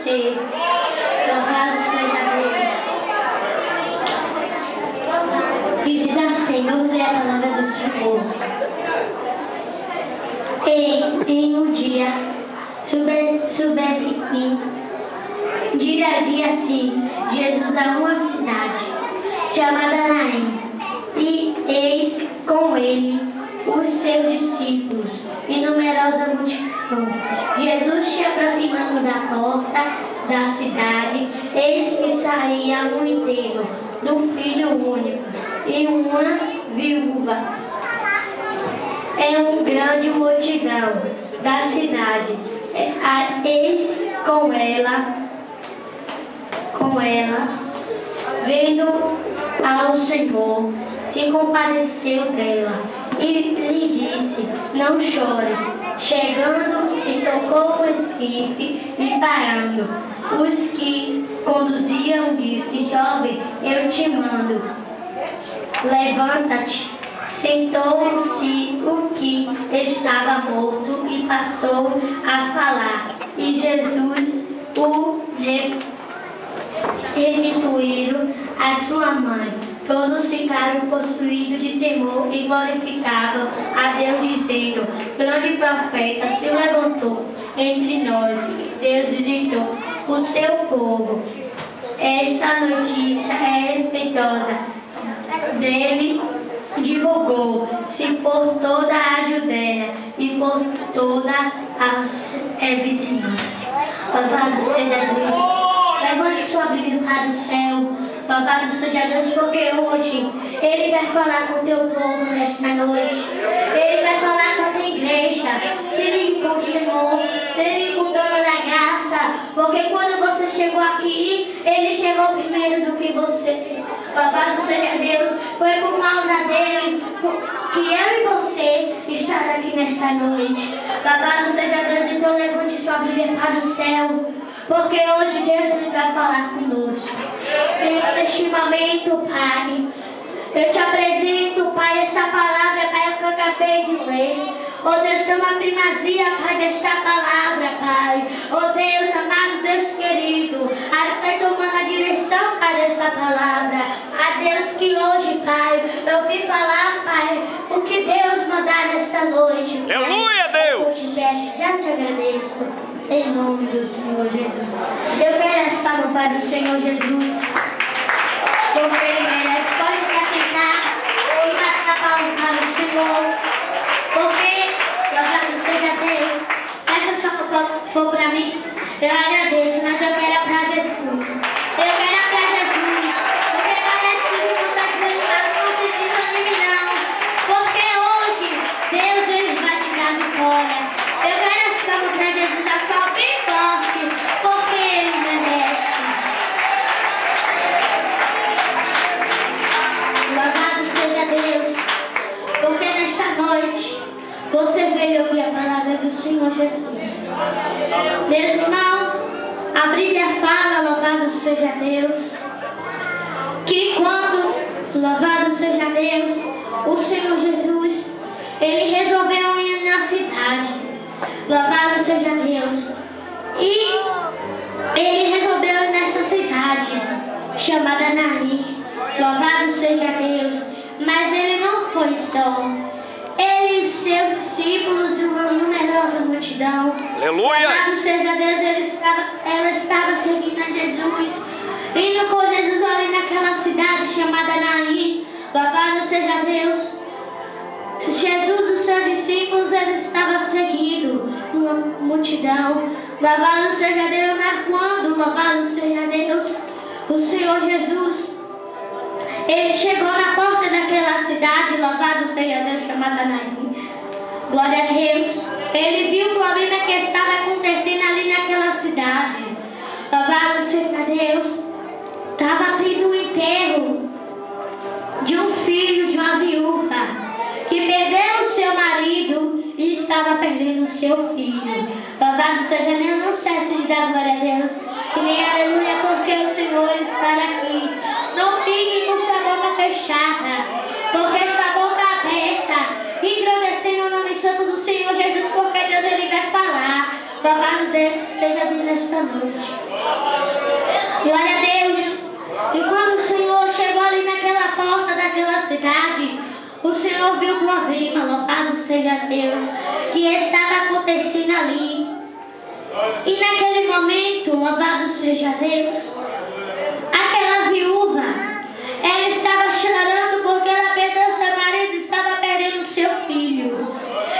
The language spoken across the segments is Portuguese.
você. Louvado seja Deus. E diz assim, vamos ler a palavra do Senhor. Em um dia, soubesse que dirigia-se Jesus a uma cidade chamada Naim, e eis com ele os seus discípulos e numerosa multidão. Jesus se aproximando da porta da cidade, eis que saía um enterro do filho único e uma viúva. Um grande multidão da cidade, eis com ela, vendo ao Senhor, se compadeceu dela e lhe disse, não chores. Chegando-se, tocou o esquife e parando, os que conduziam disse, jovem, eu te mando, levanta-te. Sentou-se o que estava morto e passou a falar, e Jesus o restituíram a sua mãe. Todos ficaram possuídos de temor e glorificavam a Deus, dizendo, grande profeta se levantou entre nós, Deus visitou o seu povo. Esta notícia é respeitosa dele, divulgou-se por toda a Judéia e por toda a vizinhança. Louvado seja Deus. Levante sua Bíblia para o céu. Louvado seja Deus, porque hoje Ele vai falar com o teu povo nesta noite. Ele vai falar com a tua igreja. Se ligue com o Senhor, se ligue com o dono da graça, porque quando você chegou aqui, Ele chegou primeiro do que você. Louvado seja Deus, foi por causa dele que eu e você estamos aqui nesta noite. Louvado seja Deus, então levante sua Bíblia para o céu, porque hoje Deus ele vai falar conosco. Senhor, neste momento, Pai, eu te apresento, Pai, essa palavra, Pai, que eu acabei de ler. Oh Deus, toma primazia, Pai, desta palavra, Pai. Oh Deus, amado Deus querido, Pai, tomando a direção, Pai, desta palavra. A Deus que hoje, Pai, eu vim falar, Pai, o que Deus mandar nesta noite. Aleluia, Deus! Já te agradeço, em nome do Senhor Jesus. Eu quero as palmas para o Senhor Jesus, porque Ele merece. Pode se atentar e bater a palma para o Senhor, porque, louvado seja Deus, essa só for para mim, eu agradeço, mas eu quero para Jesus. Eu quero para Jesus, porque parece que não está desanimado, não se desanime não, porque hoje Deus ele vai te dar vitória. Eu quero as palmas para Jesus, a palma bem forte, porque Ele merece. Louvado seja Deus, porque nesta noite você veio ouvir a palavra do Senhor Jesus. Meu irmão, a Bíblia fala, louvado seja Deus, que quando, louvado seja Deus, o Senhor Jesus, Ele resolveu ir na cidade, louvado seja Deus, e Ele resolveu ir nessa cidade, chamada Naim, louvado seja Deus, mas Ele não foi só. Ele e seus discípulos e uma numerosa multidão. Aleluia! Louvado seja Deus, ela estava seguindo a Jesus, indo com Jesus ali naquela cidade chamada Naim. Louvado seja Deus. Jesus e os seus discípulos, eles estavam seguindo uma multidão. Louvado seja Deus, mas quando, louvado seja Deus, o Senhor Jesus, Ele chegou na porta daquela cidade, louvado seja Deus, chamada Naim. Glória a Deus. Ele viu o problema que estava acontecendo ali naquela cidade. Louvado seja Deus. Estava tendo um enterro de um filho, de uma viúva, que perdeu o seu marido e estava perdendo o seu filho. Louvado seja Deus, não cesse de dar glória a Deus. E nem aleluia, porque o Senhor está aqui. Não fique com sua boca fechada, porque sua boca aberta, engrandecendo o nome santo do Senhor Jesus, porque Deus ele vai falar. Louvado seja Deus nesta noite. problema, louvado seja Deus, que estava acontecendo ali. E naquele momento, louvado seja Deus, aquela viúva, ela estava chorando porque ela perdeu seu marido, estava perdendo seu filho.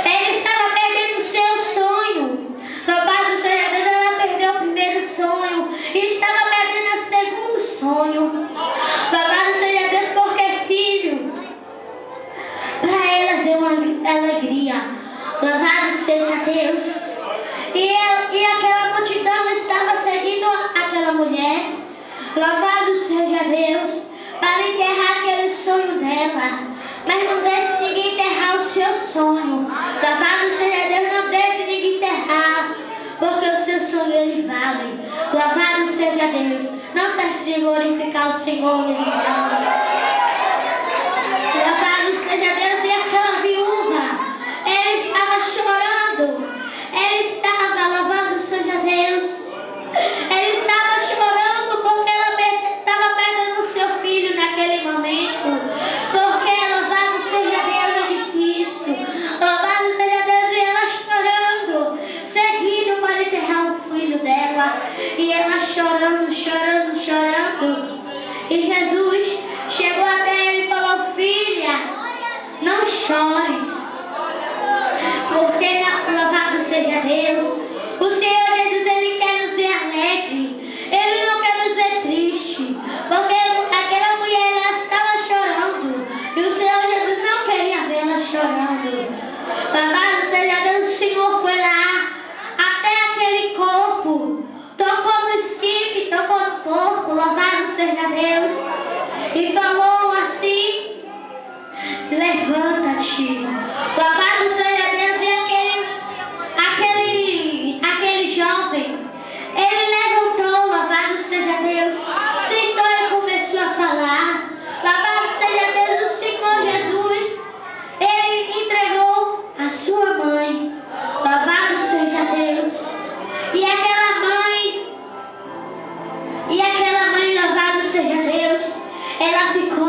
Ela estava perdendo seu sonho. Louvado seja Deus, ela perdeu o primeiro sonho e estava perdendo o segundo sonho. Louvado seja Deus, porque filho, para elas é uma alegria. Louvado seja Deus. E aquela multidão estava seguindo aquela mulher. Louvado seja Deus, para enterrar aquele sonho dela. Mas não deixe ninguém enterrar o seu sonho. Louvado seja Deus, não deixe ninguém enterrar, porque o seu sonho ele vale. Louvado seja Deus. Não cesse de glorificar o Senhor nesse nome. Louvado seja Deus. E aquela viúva, ela estava chorando. Ela estava, louvado seja Deus, ela estava chorando porque ela estava perdendo o seu filho naquele momento. Porque, louvado seja Deus, é difícil. Louvado seja Deus, e ela chorando, seguindo para enterrar o filho dela. E ela chorando, chorando, chorando. E Jesus chegou até ela e falou: filha, não chores. Porque, louvado seja Deus, o Senhor Jesus, Ele quer nos ver alegre. Ele não quer nos ver triste. Porque aquela mulher, ela estava chorando. E o Senhor Jesus não queria vê-la chorando. Louvado seja Deus, o Senhor foi lá até aquele corpo. Tocou no esquife, tocou no corpo. Louvado seja Deus. E falou assim: levanta-te. Louvado seja Deus. E aquele jovem, ele levantou, louvado seja Deus. Sentou e começou a falar. Louvado seja Deus, o Senhor Jesus, ele entregou a sua mãe. Louvado seja Deus. E aquela mãe, louvado seja Deus, ela ficou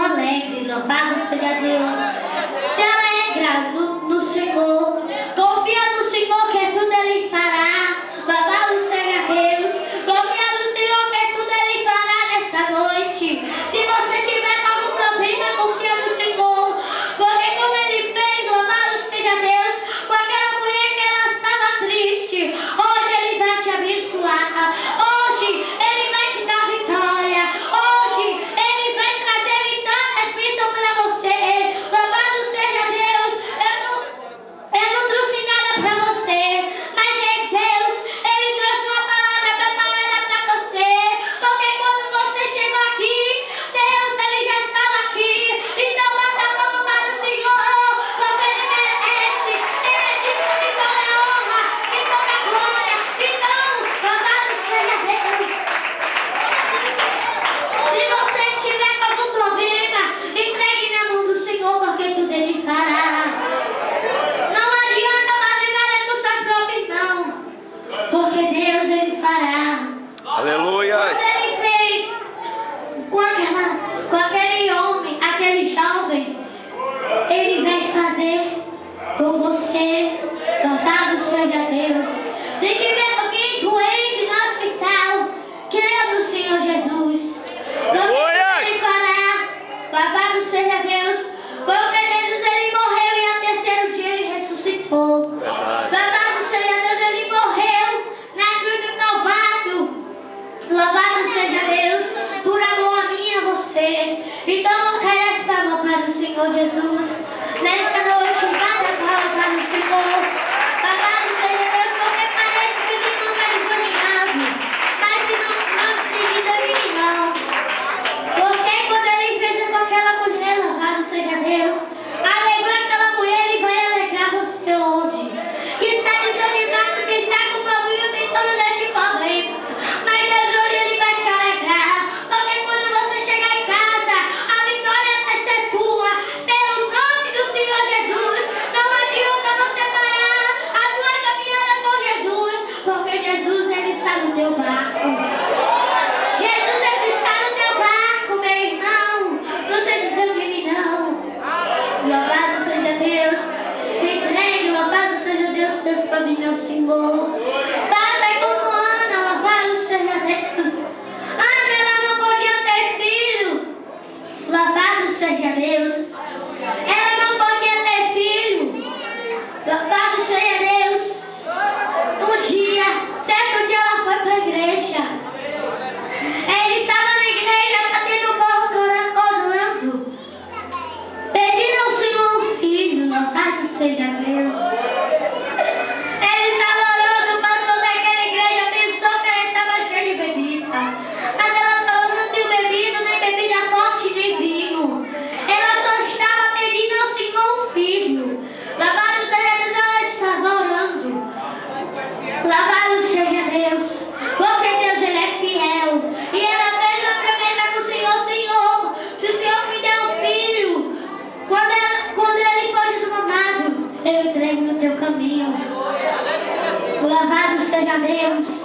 Louvado seja Deus.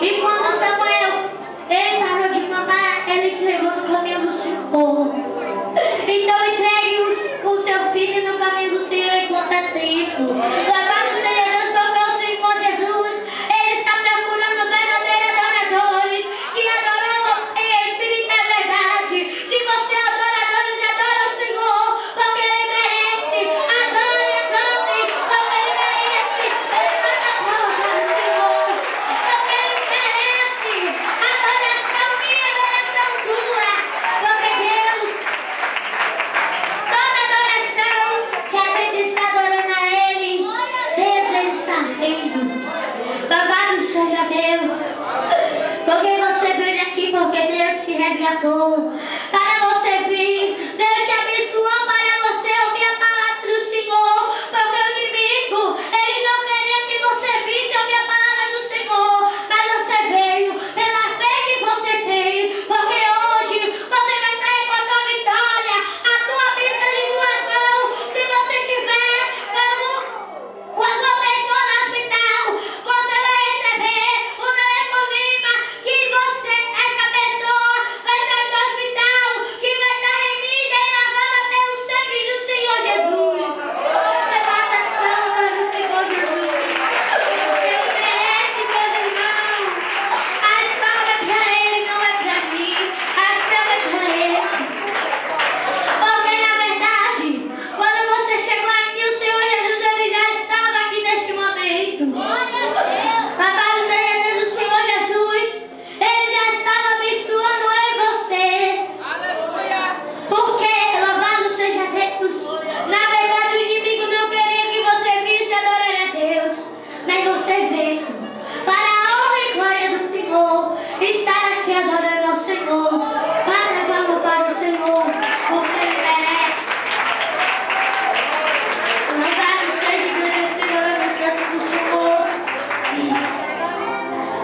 E quando Samuel, ele parou de clamar, ele entregou no caminho do Senhor. Então entregue o seu filho no caminho do Senhor enquanto é tempo. Louvado seja Deus, porque o Senhor Jesus, ele está procurando verdadeiros adoradores que adoram em espírito e verdade. Se você é adorador, adora o Senhor, porque ele merece. Adore, porque ele merece. Ele manda prova para o Senhor, porque ele merece. Adoração minha, adoração tua, porque Deus, toda adoração que a gente está adorando a Ele, Deus, Ele está vendo. Louvado seja Deus, porque você veio aqui, porque Deus te resgatou. Para você vir, Deus te abençoou para você ouvir a palavra do Senhor, porque o inimigo, ele não queria que você visse ouvir a palavra do Senhor, mas você veio pela fé que você tem, porque hoje você vai sair com a tua vitória, a tua vida em tua mão. Se você tiver quando a pessoa no hospital, você vai receber o telefonema que você, essa pessoa vai sair do hospital, que vai estar remida e lavada pelo sangue do Senhor Jesus. Levanta as palmas do Senhor Jesus. Ele merece, meus irmãos. As palmas é para Ele, não é para mim. As palmas é para Ele. Porque na verdade, quando você chegou aqui, o Senhor Jesus, ele já estava aqui neste momento. Louvado seja Deus, o Senhor Jesus, ele já estava abençoando eu e você. Porque, louvado seja Deus, na verdade o inimigo não queria que você visse adorar a Deus, mas você veio para a honra e glória do Senhor, estar aqui adorando ao Senhor. Para, vamos para o Senhor, porque Ele merece. Louvado seja o grande Senhor, no santo do Senhor.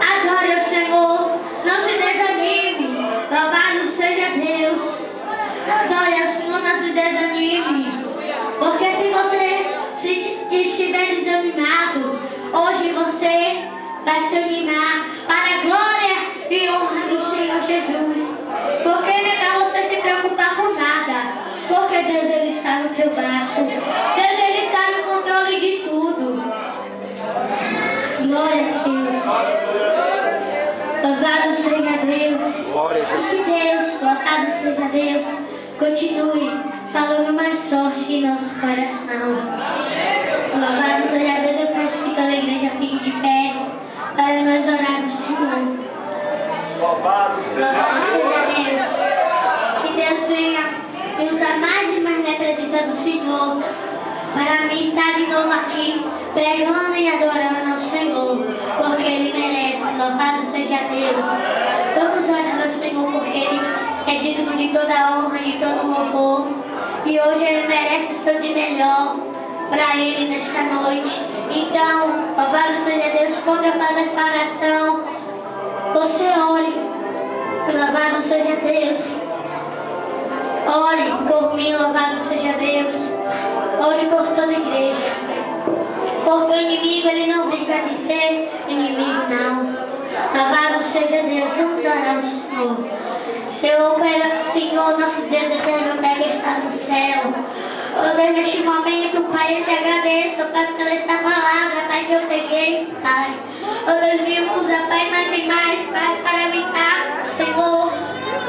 Adore o Senhor, não se desanime. Louvado seja Deus. Adore ao Senhor, não se desanime. Porque se você estiver desanimado, hoje você vai se animar para a glória e honra do Senhor Jesus. Porque não é para você se preocupar com nada. Porque Deus, ele está no teu barco. Deus, ele está no controle de tudo. Glória a Deus. Louvado seja Deus. Glória a Jesus. Que Deus, louvado seja Deus, continue falando mais forte em nosso coração. Louvado seja Deus. Eu peço que toda a igreja fique de pé para nós orar no Senhor. Louvado seja Louvado seja Deus. Que Deus venha me usar mais e mais na presença do Senhor, para mim estar de novo aqui, pregando e adorando ao Senhor, porque Ele merece. Louvado seja Deus. Vamos orar ao Senhor, porque Ele é digno de toda a honra, de todo o louvor. E hoje Ele merece o seu de melhor para Ele nesta noite. Então, louvado seja Deus. Quando eu faço essa oração, você ore. Louvado seja Deus. Ore por mim, louvado seja Deus. Ore por toda a igreja. Porque o inimigo, ele não vem para dizer inimigo, não. Louvado seja Deus. Vamos orar ao Senhor. Senhor, nosso Deus eterno, Pai que está no céu. Oh Deus, neste momento, Pai, eu te agradeço, Pai, pela essa palavra, Pai, que eu peguei, Pai. Oh Deus, me usa, Pai, mais e mais, Pai, para me estar, Senhor,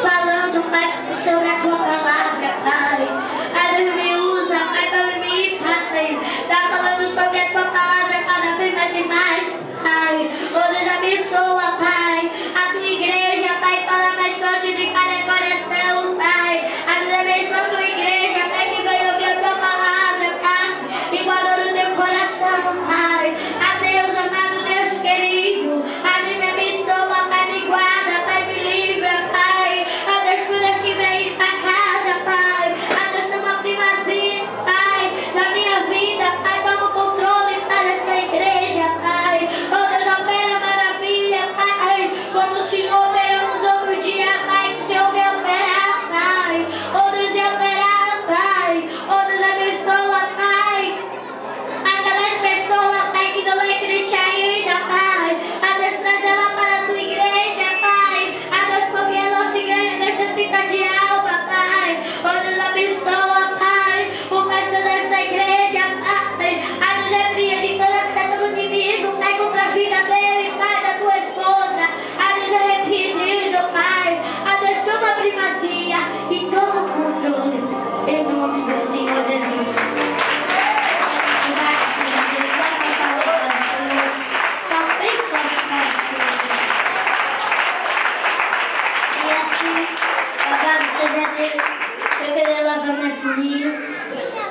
falando, Pai, sobre a tua palavra, Pai. Oh Deus, me usa, Pai, para mim, Pai, tá falando sobre a tua palavra cada vez mais e mais, Pai. Oh Deus, abençoa, Pai, a tua igreja, Pai, fala mais forte de cada coração, Pai. A Deus, abençoa a tua igreja, Pai, que vai ouvir a tua palavra, Pai, e guarda no teu coração, Pai. A Deus, amado Deus querido, a Deus me abençoa, Pai, me guarda, Pai, me livra,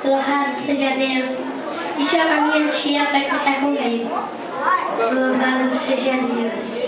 Louvado seja Deus. E chama minha tia para ficar comigo. Louvado seja Deus.